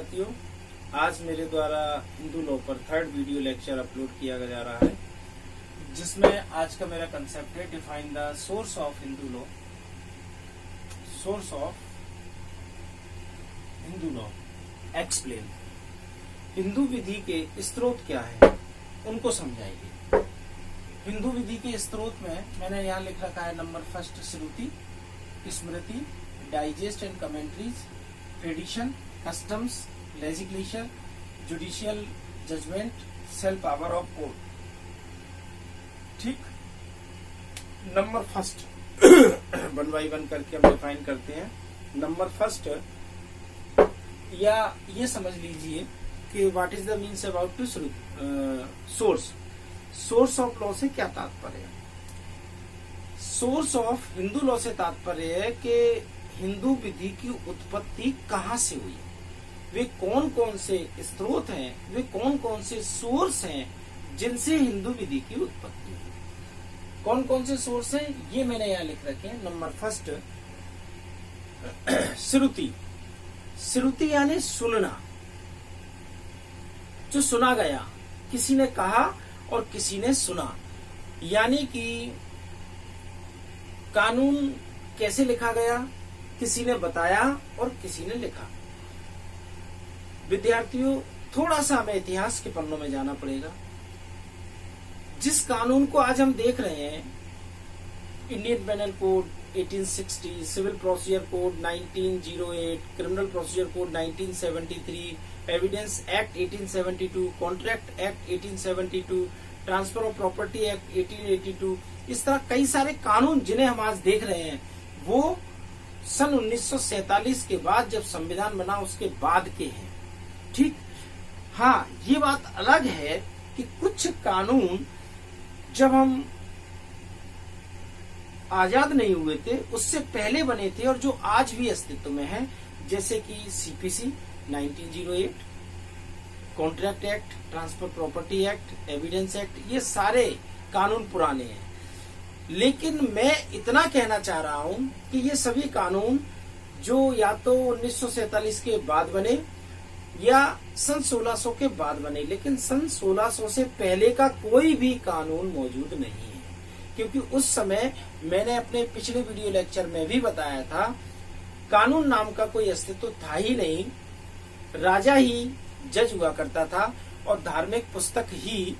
विद्यार्थियों, आज मेरे द्वारा हिंदू लॉ पर थर्ड वीडियो लेक्चर अपलोड किया जा रहा है, जिसमें आज का मेरा कंसेप्ट है define the source of Hindu law. Source of Hindu law, explain. Hindu विधि के स्रोत क्या है, उनको समझाएंगे। हिंदू विधि के स्रोत में मैंने यहाँ लिख रखा है number first Shruti, Smriti, digest and commentaries, tradition, customs, legislature, judicial judgment, sale power of court. ठीक, number first one by one करके हम डिफाइन करते हैं। नंबर फर्स्ट, या ये समझ लीजिए कि what is the means about to source. Source of law से क्या तात्पर्य है? सोर्स ऑफ हिंदू लॉ से तात्पर्य है कि हिंदू विधि की उत्पत्ति कहाँ से हुई, वे कौन कौन से स्रोत हैं, वे कौन कौन से सोर्स हैं जिनसे हिंदू विधि की उत्पत्ति हुई। कौन कौन से सोर्स हैं ये मैंने यहाँ लिख रखे हैं। नंबर फर्स्ट, श्रुति। श्रुति यानी सुनना, जो सुना गया, किसी ने कहा और किसी ने सुना। यानी कि कानून कैसे लिखा गया, किसी ने बताया और किसी ने लिखा। विद्यार्थियों, थोड़ा सा हमें इतिहास के पन्नों में जाना पड़ेगा। जिस कानून को आज हम देख रहे हैं, Indian penal code 1860, civil procedure code 1908, criminal procedure code 1973, evidence act 1872, contract act 1872, transfer of property act 1882, इस तरह कई सारे कानून जिन्हें हम आज देख रहे हैं, वो सन 1947 के बाद जब संविधान बना उसके बाद के हैं। ठीक, हाँ, ये बात अलग है कि कुछ कानून जब हम आजाद नहीं हुए थे उससे पहले बने थे और जो आज भी अस्तित्व में है, जैसे कि CPC 1908, contract act, transfer property act, evidence act, ये सारे कानून पुराने हैं। लेकिन मैं इतना कहना चाह रहा हूं कि ये सभी कानून जो या तो 1947 के बाद बने या सन 1600 के बाद बने, लेकिन सन 1600 से पहले का कोई भी कानून मौजूद नहीं है। क्योंकि उस समय मैंने अपने पिछले वीडियो लेक्चर में भी बताया था, कानून नाम का कोई अस्तित्व था ही नहीं। राजा ही जज हुआ करता था और धार्मिक पुस्तक ही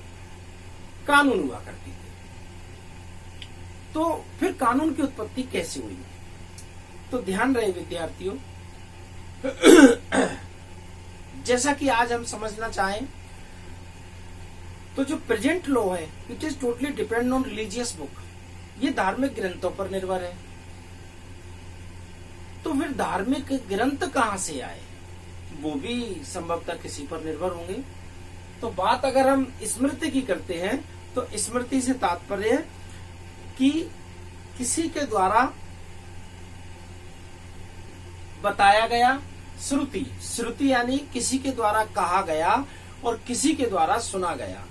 कानून हुआ करती थी। तो फिर कानून की उत्पत्ति कैसे हुई? तो ध्यान रहे विद्यार्थियों, जैसा कि आज हम समझना चाहें तो जो प्रेजेंट लॉ है, it is totally depend on religious book. ये धार्मिक ग्रंथों पर निर्भर है। तो फिर धार्मिक ग्रंथ कहाँ से आए? वो भी संभवतः किसी पर निर्भर होंगे। तो बात अगर हम स्मृति की करते हैं तो स्मृति से तात्पर्य है कि किसी के द्वारा बताया गया। श्रुति, श्रुति यानी किसी के द्वारा कहा गया और किसी के द्वारा सुना गया।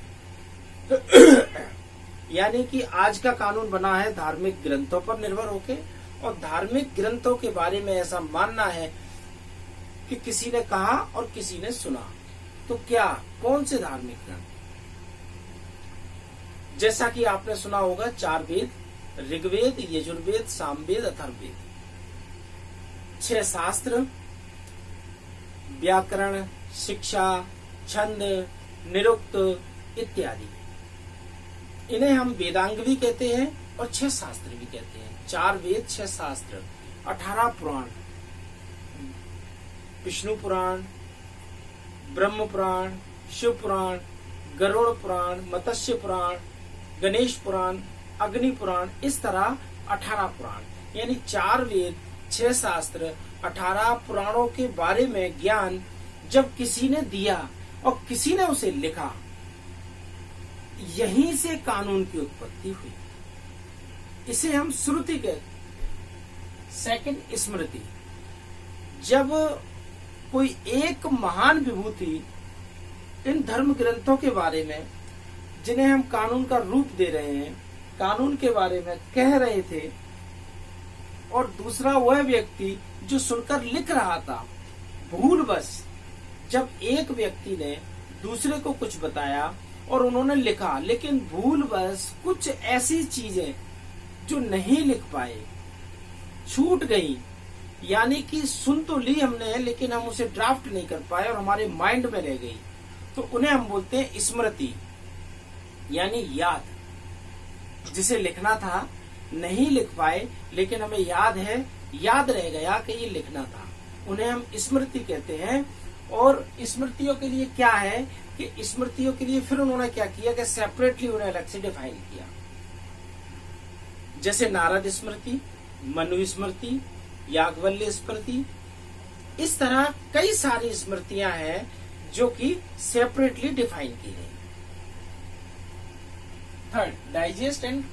यानी कि आज का कानून बना है धार्मिक ग्रंथों पर निर्भर होके, और धार्मिक ग्रंथों के बारे में ऐसा मानना है कि किसी ने कहा और किसी ने सुना। तो क्या, कौन से धार्मिक ग्रंथ? जैसा कि आपने सुना होगा, 4 वेद, ऋग्वेद, यजुर्वेद, सामवेद, अथर्ववेद, 6 शास्त्र, व्याकरण, शिक्षा, छंद, निरुक्त इत्यादि। इन्हें हम वेदांग भी कहते हैं और 6 शास्त्र भी कहते हैं। 4 वेद, 6 शास्त्र, 18 पुराण, विष्णु पुराण, ब्रह्म पुराण, शिव पुराण, गरुड़ पुराण, मत्स्य पुराण, गणेश पुराण, अग्नि पुराण, इस तरह 18 पुराण। यानी 4 वेद, 6 शास्त्र, 18 पुराणों के बारे में ज्ञान जब किसी ने दिया और किसी ने उसे लिखा, यहीं से कानून की उत्पत्ति हुई। इसे हम श्रुति कहते। सेकंड, स्मृति। जब कोई एक महान विभूति इन धर्म ग्रंथों के बारे में, जिन्हें हम कानून का रूप दे रहे हैं, कानून के बारे में कह रहे थे, और दूसरा वह व्यक्ति जो सुनकर लिख रहा था, भूलवश जब एक व्यक्ति ने दूसरे को कुछ बताया और उन्होंने लिखा, लेकिन भूलवश कुछ ऐसी चीजें जो नहीं लिख पाए, छूट गई, यानी कि सुन तो ली हमने लेकिन हम उसे ड्राफ्ट नहीं कर पाए और हमारे माइंड में रह गई, तो उन्हें हम बोलते हैं स्मृति, यानी याद। जिसे लिखना था नहीं लिख पाए लेकिन हमें याद है, याद रह गया कि ये लिखना था, उन्हें हम स्मृति कहते हैं। और स्मृतियों के लिए क्या है कि स्मृतियों के लिए फिर उन्होंने क्या किया कि सेपरेटली उन्हें अलग से डिफाइन किया। जैसे नारद स्मृति, मनु स्मृति, याज्ञवल्क्य स्मृति, इस तरह कई सारी स्मृतियां हैं जो कि सेपरेटली डिफाइन की गई। थर्ड, डाइजेस्ट एंड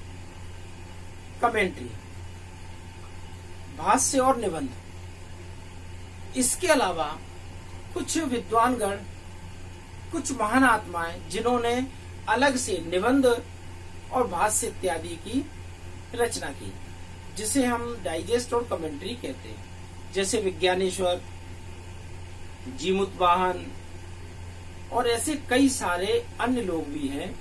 कमेंट्री, भाष्य और निबंध। इसके अलावा कुछ विद्वानगण, कुछ महान आत्माएं जिन्होंने अलग से निबंध और भाष्य इत्यादि की रचना की, जिसे हम डाइजेस्ट और कमेंट्री कहते हैं। जैसे विज्ञानेश्वर, जीमुतवाहन और ऐसे कई सारे अन्य लोग भी हैं।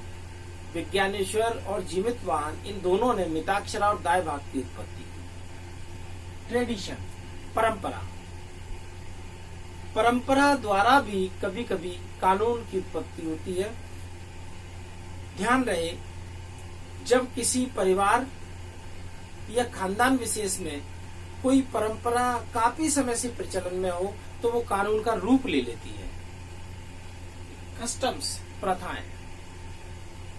विज्ञानेश्वर और जीमुतवाहन, इन दोनों ने मिताक्षरा और दाय भाग की उत्पत्ति की। ट्रेडिशन, परंपरा, परंपरा द्वारा भी कभी कभी कानून की उत्पत्ति होती है। ध्यान रहे, जब किसी परिवार या खानदान विशेष में कोई परंपरा काफी समय से प्रचलन में हो तो वो कानून का रूप ले लेती है। कस्टम्स, प्रथाएं,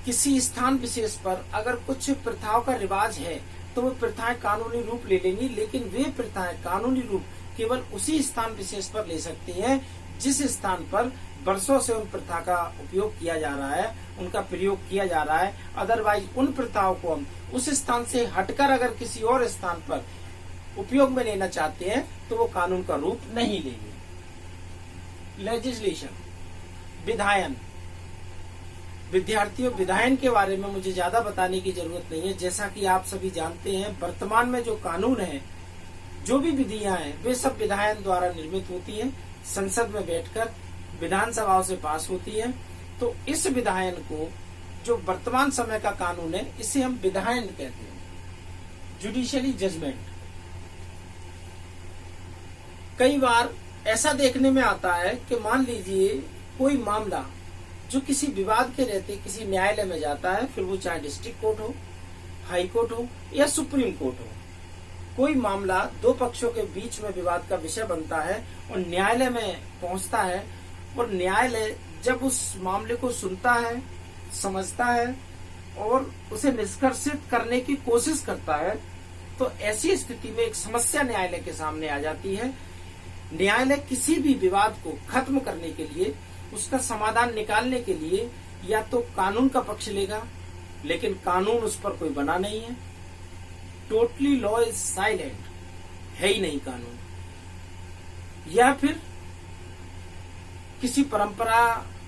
किसी स्थान विशेष पर अगर कुछ प्रथाओं का रिवाज है तो वो प्रथाएं कानूनी रूप ले लेंगी, लेकिन वे प्रथाएं कानूनी रूप केवल उसी स्थान विशेष पर ले सकती हैं जिस स्थान पर वर्षों से उन प्रथा का उपयोग किया जा रहा है, उनका प्रयोग किया जा रहा है। अदरवाइज उन प्रथाओं को हम उस स्थान से हटकर अगर किसी और स्थान पर उपयोग में लेना चाहते हैं तो वो कानून का रूप नहीं लेंगे। लेजिस्लेशन, विधायन। विद्यार्थियों, विधायन के बारे में मुझे ज्यादा बताने की जरूरत नहीं है। जैसा कि आप सभी जानते हैं, वर्तमान में जो कानून है, जो भी विधियां हैं, वे सब विधायन द्वारा निर्मित होती हैं, संसद में बैठकर विधानसभाओं से पास होती है। तो इस विधायन को, जो वर्तमान समय का कानून है, इसे हम विधायन कहते हैं। जुडिशियली जजमेंट, कई बार ऐसा देखने में आता है कि मान लीजिए कोई मामला जो किसी विवाद के रहते किसी न्यायालय में जाता है, फिर वो चाहे डिस्ट्रिक्ट कोर्ट हो, हाई कोर्ट हो या सुप्रीम कोर्ट हो, कोई मामला दो पक्षों के बीच में विवाद का विषय बनता है और न्यायालय में पहुंचता है, और न्यायालय जब उस मामले को सुनता है, समझता है और उसे निष्कर्षित करने की कोशिश करता है, तो ऐसी स्थिति में एक समस्या न्यायालय के सामने आ जाती है। न्यायालय किसी भी विवाद को खत्म करने के लिए, उसका समाधान निकालने के लिए या तो कानून का पक्ष लेगा, लेकिन कानून उस पर कोई बना नहीं है, टोटली लॉ इज साइलेंट, है ही नहीं कानून, या फिर किसी परंपरा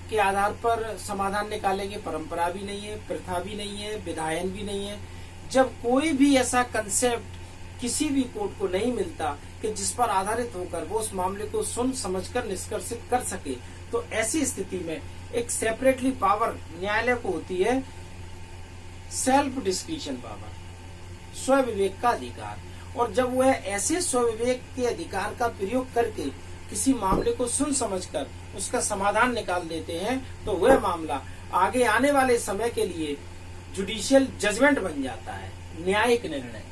के आधार पर समाधान निकालेंगे, परंपरा भी नहीं है, प्रथा भी नहीं है, विधायन भी नहीं है। जब कोई भी ऐसा कंसेप्ट किसी भी कोर्ट को नहीं मिलता कि जिस पर आधारित होकर वो उस मामले को सुन समझकर निष्कर्षित कर सके, तो ऐसी स्थिति में एक सेपरेटली पावर न्यायालय को होती है, सेल्फ डिस्क्रिशन पावर, स्व विवेक का अधिकार। और जब वह ऐसे स्व विवेक के अधिकार का प्रयोग करके किसी मामले को सुन समझकर उसका समाधान निकाल देते हैं, तो वह मामला आगे आने वाले समय के लिए जुडिशियल जजमेंट बन जाता है, न्यायिक निर्णय।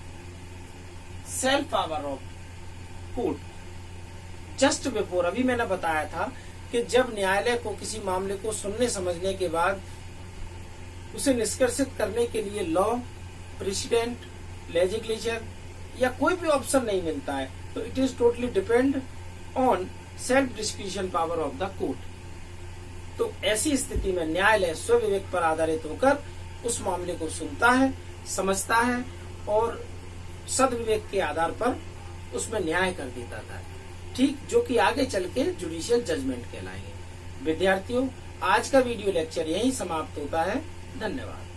Self power of court, just before, अभी मैंने बताया था कि जब न्यायालय को किसी मामले को सुनने समझने के बाद उसे निष्कर्षित करने के लिए लॉ, प्रेसिडेंट, लेजिस्लेचर या कोई भी ऑप्शन नहीं मिलता है, तो it is totally depend on self discretion power of the court. तो ऐसी स्थिति में न्यायालय स्व विवेक पर आधारित होकर उस मामले को सुनता है, समझता है और सद्विवेक के आधार पर उसमें न्याय कर देता था, ठीक, जो कि आगे चल के जुडिशियल जजमेंट कहलाएंगे। विद्यार्थियों, आज का वीडियो लेक्चर यहीं समाप्त होता है। धन्यवाद।